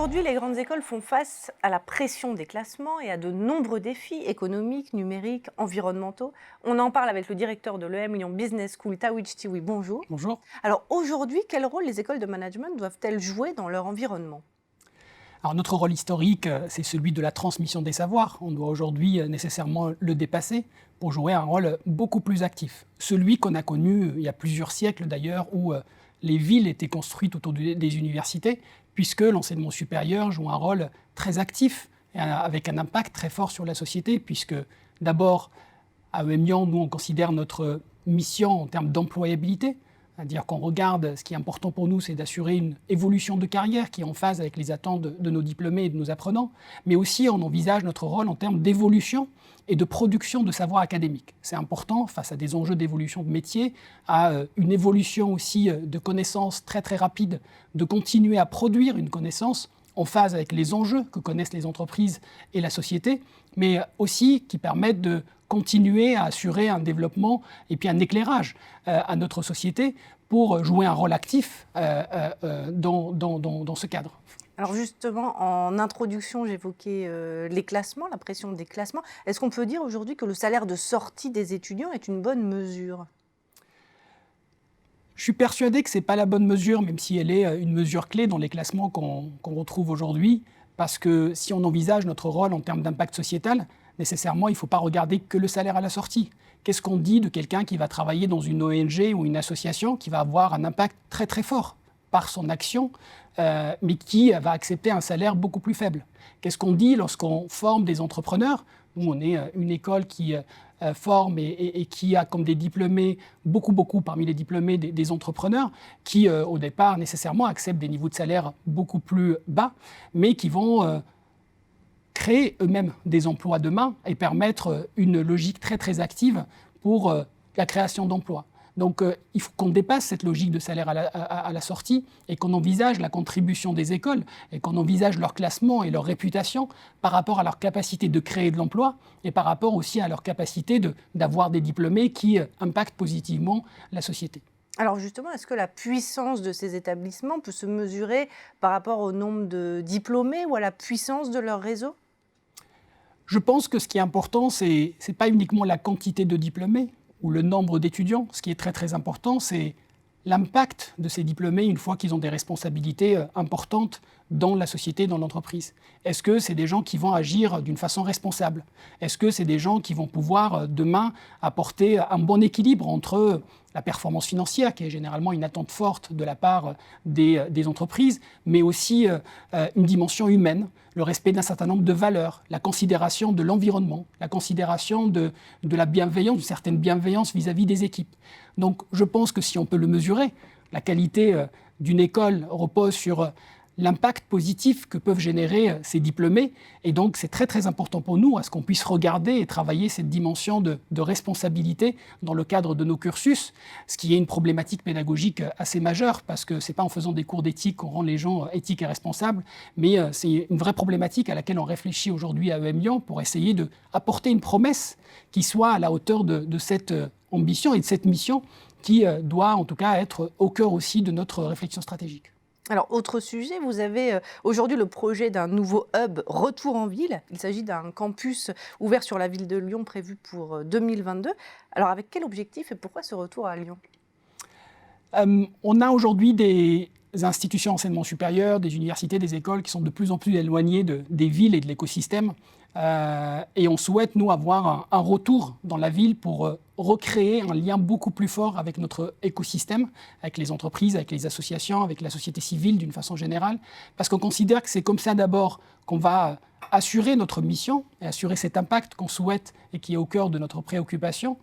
Aujourd'hui, les grandes écoles font face à la pression des classements et à de nombreux défis économiques, numériques, environnementaux. On en parle avec le directeur de l'EM Lyon Business School, Tawhid Tiwi. Bonjour. Bonjour. Alors aujourd'hui, quel rôle les écoles de management doivent-elles jouer dans leur environnement? Alors notre rôle historique, c'est celui de la transmission des savoirs. On doit aujourd'hui nécessairement le dépasser pour jouer un rôle beaucoup plus actif. Celui qu'on a connu il y a plusieurs siècles d'ailleurs, où les villes étaient construites autour des universités, puisque l'enseignement supérieur joue un rôle très actif, et avec un impact très fort sur la société, puisque d'abord, à EM Lyon, nous on considère notre mission en termes d'employabilité. C'est-à-dire qu'on regarde, ce qui est important pour nous, c'est d'assurer une évolution de carrière qui est en phase avec les attentes de nos diplômés et de nos apprenants, mais aussi on envisage notre rôle en termes d'évolution et de production de savoir académique. C'est important face à des enjeux d'évolution de métier, à une évolution aussi de connaissances très très rapide, de continuer à produire une connaissance en phase avec les enjeux que connaissent les entreprises et la société, mais aussi qui permettent de continuer à assurer un développement et puis un éclairage à notre société pour jouer un rôle actif dans ce cadre. Alors justement, en introduction, j'évoquais les classements, la pression des classements. Est-ce qu'on peut dire aujourd'hui que le salaire de sortie des étudiants est une bonne mesure? Je suis persuadé que ce n'est pas la bonne mesure, même si elle est une mesure clé dans les classements qu'on retrouve aujourd'hui, parce que si on envisage notre rôle en termes d'impact sociétal, nécessairement, il ne faut pas regarder que le salaire à la sortie. Qu'est-ce qu'on dit de quelqu'un qui va travailler dans une ONG ou une association qui va avoir un impact très très fort par son action, mais qui va accepter un salaire beaucoup plus faible? Qu'est-ce qu'on dit lorsqu'on forme des entrepreneurs? Nous, on est une école qui forme et qui a comme des diplômés, beaucoup parmi les diplômés, des entrepreneurs qui, au départ, nécessairement acceptent des niveaux de salaire beaucoup plus bas, mais qui vont créer eux-mêmes des emplois demain et permettre une logique très très active pour la création d'emplois. Donc il faut qu'on dépasse cette logique de salaire à la sortie et qu'on envisage la contribution des écoles et qu'on envisage leur classement et leur réputation par rapport à leur capacité de créer de l'emploi et par rapport aussi à leur capacité d'avoir des diplômés qui impactent positivement la société. Alors justement, est-ce que la puissance de ces établissements peut se mesurer par rapport au nombre de diplômés ou à la puissance de leur réseau? Je pense que ce qui est important, ce n'est pas uniquement la quantité de diplômés ou le nombre d'étudiants. Ce qui est très très important, c'est l'impact de ces diplômés une fois qu'ils ont des responsabilités importantes dans la société, dans l'entreprise. Est-ce que c'est des gens qui vont agir d'une façon responsable? Est-ce que c'est des gens qui vont pouvoir demain apporter un bon équilibre entre la performance financière, qui est généralement une attente forte de la part des entreprises, mais aussi une dimension humaine, le respect d'un certain nombre de valeurs, la considération de l'environnement, la considération de la bienveillance, d'une certaine bienveillance vis-à-vis des équipes. Donc je pense que si on peut le mesurer, la qualité d'une école repose sur l'impact positif que peuvent générer ces diplômés. Et donc, c'est très, très important pour nous à ce qu'on puisse regarder et travailler cette dimension de responsabilité dans le cadre de nos cursus, ce qui est une problématique pédagogique assez majeure, parce que ce n'est pas en faisant des cours d'éthique qu'on rend les gens éthiques et responsables, mais c'est une vraie problématique à laquelle on réfléchit aujourd'hui à EM Lyon pour essayer d'apporter une promesse qui soit à la hauteur de cette ambition et de cette mission qui doit en tout cas être au cœur aussi de notre réflexion stratégique. Alors, autre sujet, vous avez aujourd'hui le projet d'un nouveau hub Retour en ville. Il s'agit d'un campus ouvert sur la ville de Lyon prévu pour 2022. Alors, avec quel objectif et pourquoi ce retour à Lyon? On a aujourd'hui des institutions d'enseignement supérieur, des universités, des écoles qui sont de plus en plus éloignées des villes et de l'écosystème. Et on souhaite, nous, avoir un retour dans la ville pour recréer un lien beaucoup plus fort avec notre écosystème, avec les entreprises, avec les associations, avec la société civile d'une façon générale, parce qu'on considère que c'est comme ça d'abord qu'on va assurer notre mission et assurer cet impact qu'on souhaite et qui est au cœur de notre préoccupation.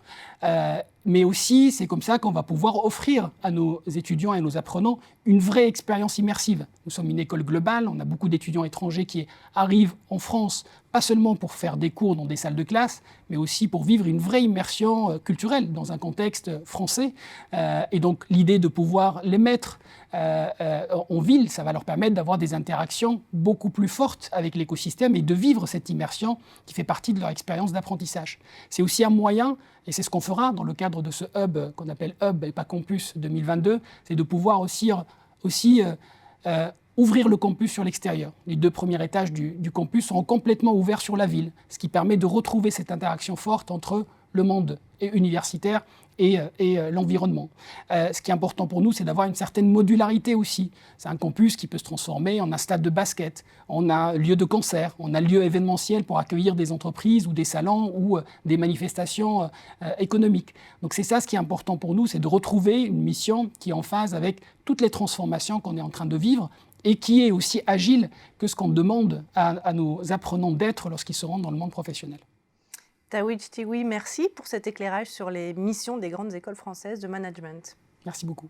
Mais aussi, c'est comme ça qu'on va pouvoir offrir à nos étudiants et à nos apprenants une vraie expérience immersive. Nous sommes une école globale, on a beaucoup d'étudiants étrangers qui arrivent en France, pas seulement pour faire des cours dans des salles de classe, mais aussi pour vivre une vraie immersion culturelle dans un contexte français. Et donc l'idée de pouvoir les mettre en ville, ça va leur permettre d'avoir des interactions beaucoup plus fortes avec l'écosystème et de vivre cette immersion qui fait partie de leur expérience d'apprentissage. C'est aussi un moyen, et c'est ce qu'on fera dans le cadre de ce hub qu'on appelle Hub et pas Campus 2022, c'est de pouvoir aussi ouvrir le campus sur l'extérieur. Les 2 premiers étages du campus seront complètement ouverts sur la ville, ce qui permet de retrouver cette interaction forte entre le monde universitaire et l'environnement. Ce qui est important pour nous, c'est d'avoir une certaine modularité aussi. C'est un campus qui peut se transformer en un stade de basket, en un lieu de concert, en un lieu événementiel pour accueillir des entreprises ou des salons ou des manifestations économiques. Donc c'est ça ce qui est important pour nous, c'est de retrouver une mission qui est en phase avec toutes les transformations qu'on est en train de vivre et qui est aussi agile que ce qu'on demande à nos apprenants d'être lorsqu'ils se rendent dans le monde professionnel. Tawhid Chtiwi, merci pour cet éclairage sur les missions des grandes écoles françaises de management. Merci beaucoup.